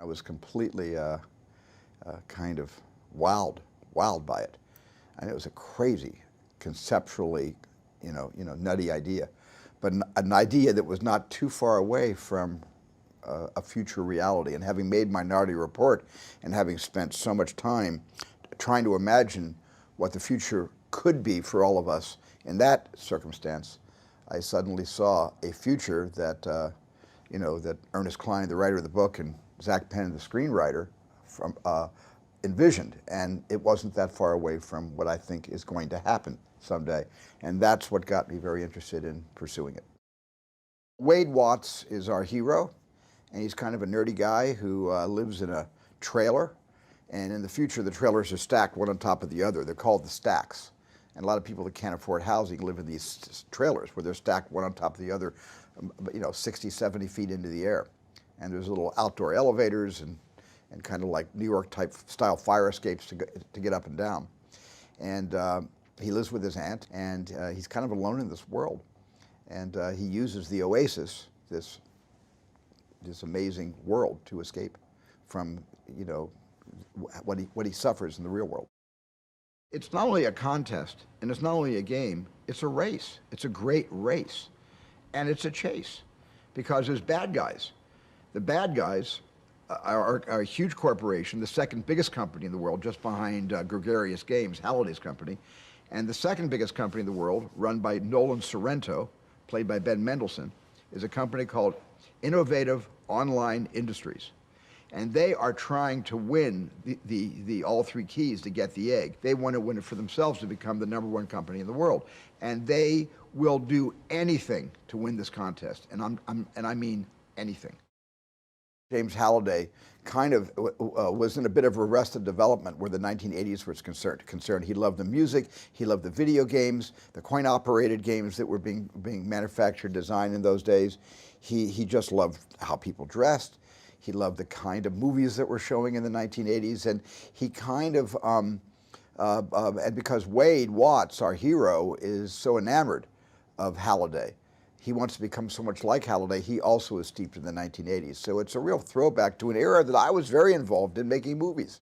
I was completely kind of wowed by it. And it was a crazy, conceptually, nutty idea, but an idea that was not too far away from a future reality. And having made Minority Report and having spent so much time trying to imagine what the future could be for all of us in that circumstance, I suddenly saw a future that, that Ernest Cline, the writer of the book, and Zach Penn, the screenwriter, envisioned. And it wasn't that far away from what I think is going to happen someday. And that's what got me very interested in pursuing it. Wade Watts is our hero, and he's kind of a nerdy guy who lives in a trailer. And in the future, the trailers are stacked one on top of the other. They're called the stacks. And a lot of people that can't afford housing live in these trailers where they're stacked one on top of the other, 60, 70 feet into the air. And there's little outdoor elevators and kind of like New York type style fire escapes to get up and down. And he lives with his aunt, and he's kind of alone in this world. And he uses the OASIS, this amazing world, to escape from, what he suffers in the real world. It's not only a contest, and it's not only a game, it's a race. It's a great race. And it's a chase, because there's bad guys. The bad guys are a huge corporation, the second biggest company in the world, just behind Gregarious Games, Halliday's company. And the second biggest company in the world, run by Nolan Sorrento, played by Ben Mendelsohn, is a company called Innovative Online Industries. And they are trying to win the all three keys to get the egg. They want to win it for themselves to become the #1 company in the world. And they will do anything to win this contest. And I mean anything. James Halliday kind of was in a bit of arrested development where the 1980s was concerned. He loved the music, he loved the video games, the coin-operated games that were being manufactured, designed in those days. He just loved how people dressed. He loved the kind of movies that were showing in the 1980s, and he kind of, and because Wade Watts, our hero, is so enamored of Halliday, he wants to become so much like Halliday. He also is steeped in the 1980s. So it's a real throwback to an era that I was very involved in making movies.